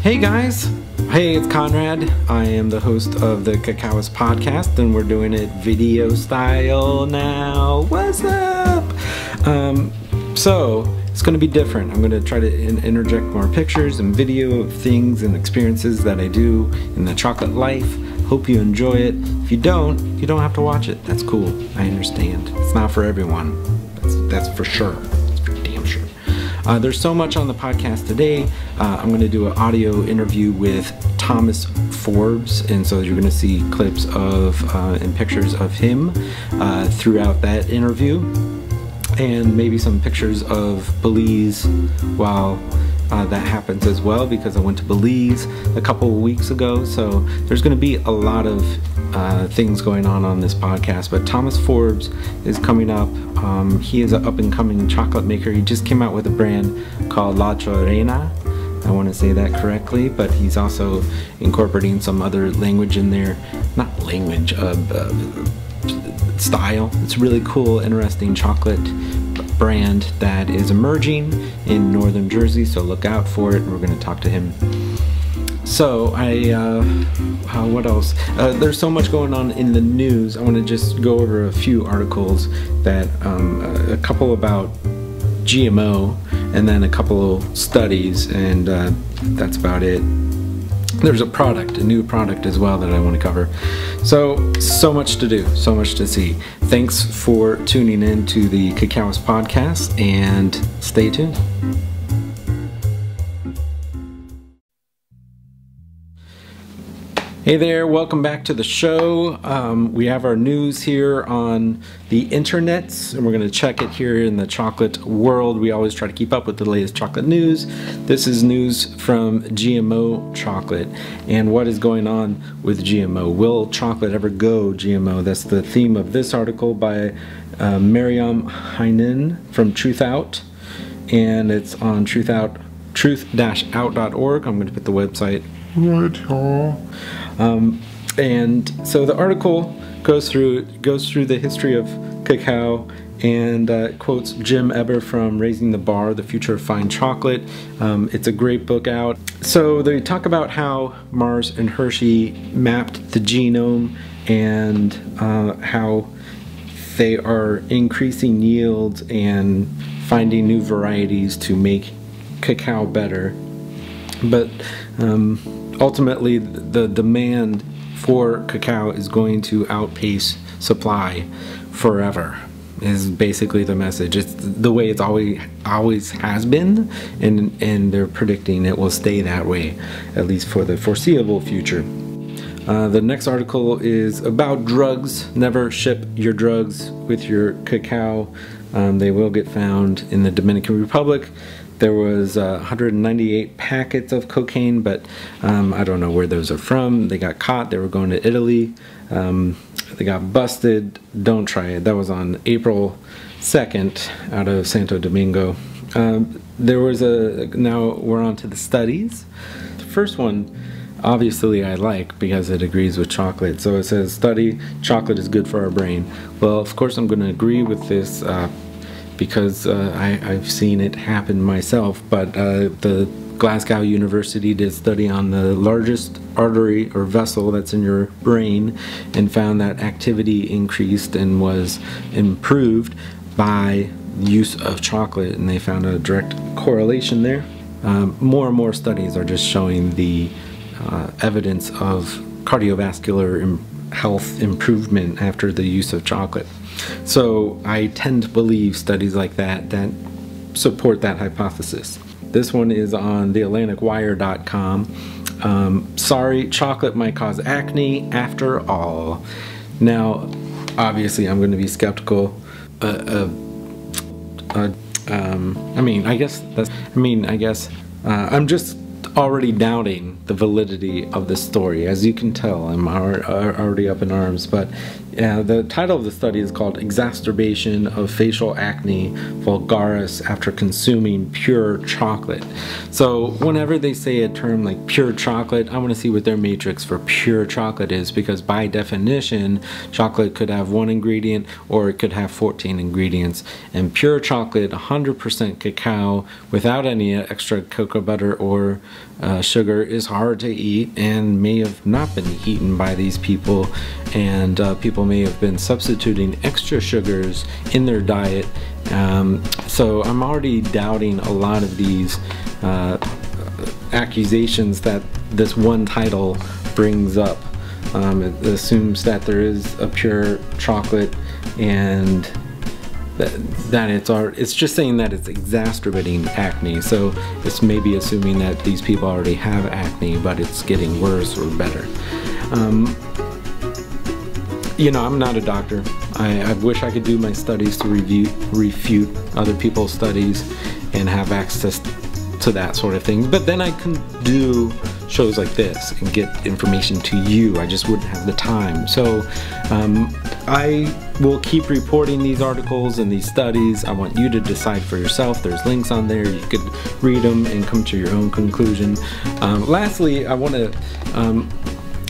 Hey guys! Hey, it's Conrad. I am the host of the Cacaoist podcast, and we're doing it video style now. What's up? So, it's going to be different. I'm going to try to interject more pictures and video of things and experiences that I do in the chocolate life. Hope you enjoy it. If you don't have to watch it. That's cool. I understand. It's not for everyone. That's for sure. That's for damn sure. There's so much on the podcast today. I'm going to do an audio interview with Thomas Forbes, and so you're going to see clips of and pictures of him throughout that interview, and maybe some pictures of Belize while that happens as well, because I went to Belize a couple of weeks ago. So there's going to be a lot of things going on this podcast. But Thomas Forbes is coming up. He is an up-and-coming chocolate maker. He just came out with a brand called La Chorena. I want to say that correctly, but he's also incorporating some other language in there. Not language, style. It's really cool, interesting chocolate brand that is emerging in northern Jersey, so look out for it. We're going to talk to him. So what else? There's so much going on in the news. I want to just go over a few articles that a couple about GMO, and then a couple of studies, and that's about it. There's a new product as well that I want to cover. So much to do, so much to see. Thanks for tuning in to the Cacaoist podcast, and stay tuned. Hey there, welcome back to the show. We have our news here on the internets, and we're going to check it here in the chocolate world. We always try to keep up with the latest chocolate news. This is news from GMO chocolate and what is going on with GMO. Will chocolate ever go GMO? That's the theme of this article by Miriam Heinen from Truth Out, and it's on truth-out.org. I'm going to put the website right here. And so the article goes through the history of cacao, and quotes Jim Eber from Raising the Bar, The Future of Fine Chocolate. It's a great book out. So they talk about how Mars and Hershey mapped the genome, and how they are increasing yields and finding new varieties to make cacao better. But ultimately, the demand for cacao is going to outpace supply forever, is basically the message. It's the way it's always has been, and they're predicting it will stay that way, at least for the foreseeable future. The next article is about drugs. Never ship your drugs with your cacao. They will get found in the Dominican Republic. There was 198 packets of cocaine, but I don't know where those are from. They got caught. They were going to Italy. They got busted. Don't try it. That was on April 2nd out of Santo Domingo. There was now we're on to the studies. The first one, obviously, I like because it agrees with chocolate. So it says, study, chocolate is good for our brain. Well, of course, I'm going to agree with this because I've seen it happen myself. But the Glasgow University did a study on the largest artery or vessel that's in your brain, and found that activity increased and was improved by use of chocolate, and they found a direct correlation there. More and more studies are just showing the evidence of cardiovascular health improvement after the use of chocolate. So I tend to believe studies like that support that hypothesis. This one is on theatlanticwire.com. Sorry, chocolate might cause acne after all. Now, obviously, I'm going to be skeptical. I guess I'm just already doubting the validity of this story. As you can tell, I'm already up in arms, but Yeah, the title of the study is called Exacerbation of Facial Acne Vulgaris After Consuming Pure Chocolate. So whenever they say a term like pure chocolate, I want to see what their matrix for pure chocolate is, because by definition, chocolate could have one ingredient or it could have 14 ingredients. And pure chocolate, 100% cacao without any extra cocoa butter or sugar, is hard to eat and may have not been eaten by these people, and people may have been substituting extra sugars in their diet. So I'm already doubting a lot of these accusations that this one title brings up. It assumes that there is a pure chocolate, and that it's just saying that it's exacerbating acne. So it's maybe assuming that these people already have acne, but it's getting worse or better. You know, I'm not a doctor. I wish I could do my studies to refute other people's studies and have access to that sort of thing. But then I can do shows like this and get information to you. I just wouldn't have the time. So I will keep reporting these articles and these studies. I want you to decide for yourself. There's links on there. You could read them and come to your own conclusion. Lastly, I want to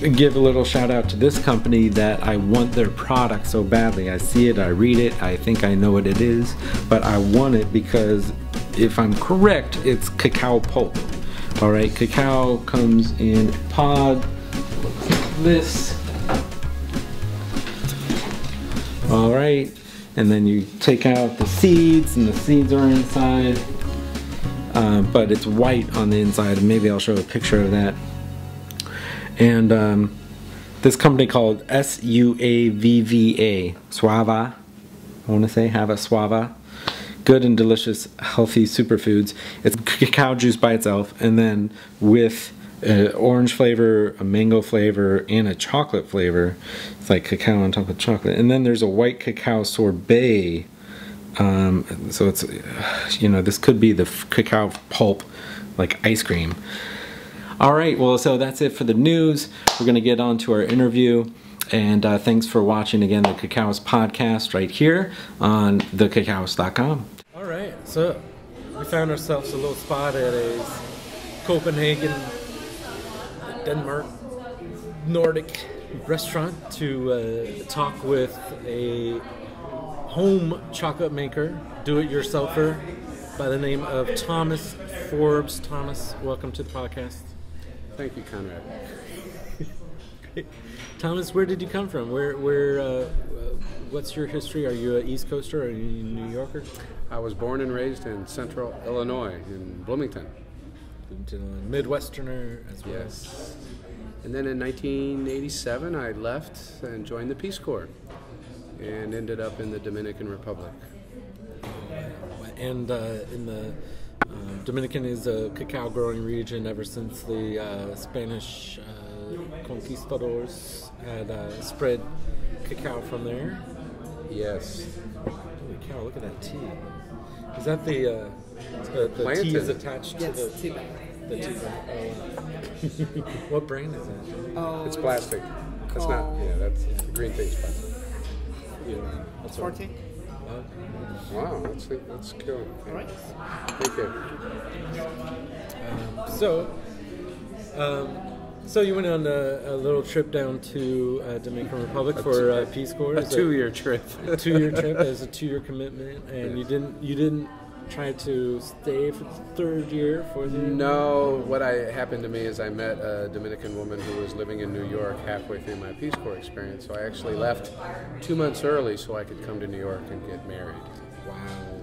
give a little shout out to this company that I want their product so badly. I see it, I read it, I think I know what it is, but I want it because if I'm correct, it's cacao pulp. Alright, cacao comes in a pod like this. Alright, and then you take out the seeds, and the seeds are inside, but it's white on the inside, and maybe I'll show a picture of that. And this company called SUAVVA, Suava, I want to say, have a Suava, good and delicious healthy superfoods. It's cacao juice by itself, and then with orange flavor, a mango flavor, and a chocolate flavor. It's like cacao on top of chocolate. And then there's a white cacao sorbet. So it's, you know, this could be the cacao pulp, like ice cream. All right, well, so that's it for the news. We're going to get on to our interview. And thanks for watching again the Cacaoist podcast right here on thecacaoist.com. All right, so we found ourselves a little spot at a Copenhagen, Denmark, Nordic restaurant to talk with a home chocolate maker, do-it-yourselfer by the name of Thomas Forbes. Thomas, welcome to the podcast. Thank you, Conrad. Thomas, where did you come from? What's your history? Are you an East Coaster or are you a New Yorker? I was born and raised in central Illinois, in Bloomington. Midwesterner as well. Yes. And then in 1987, I left and joined the Peace Corps and ended up in the Dominican Republic. And in the Dominican is a cacao growing region ever since the Spanish conquistadors had spread cacao from there. Yes. Holy cow, look at that tea. Is that the tea is attached to the tea bag? The tea bag. Oh. What brand is that? It's plastic. That's not, yeah, that's the green thing's plastic. Yeah. That's 40. Wow, that's cool. All right. Thank you. So you went on a little trip down to Dominican Republic for Peace Corps. A 2-year trip. A 2-year trip. It was a 2-year commitment, and you didn't try to stay for the 3rd year for the. No, what happened to me is I met a Dominican woman who was living in New York halfway through my Peace Corps experience. So I actually left 2 months early so I could come to New York and get married.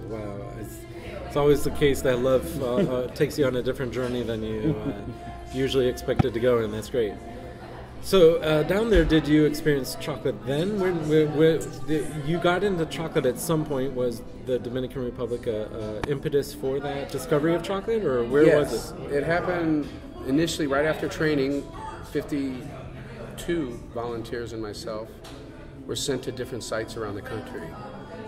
Wow. It's always the case that love takes you on a different journey than you usually expected to go, and that's great. So down there, did you experience chocolate then? You got into chocolate at some point. Was the Dominican Republic impetus for that discovery of chocolate, or where was it? It happened initially right after training. 52 volunteers and myself were sent to different sites around the country.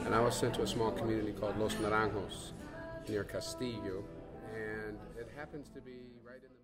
And I was sent to a small community called Los Naranjos near Castillo, and it happens to be right in the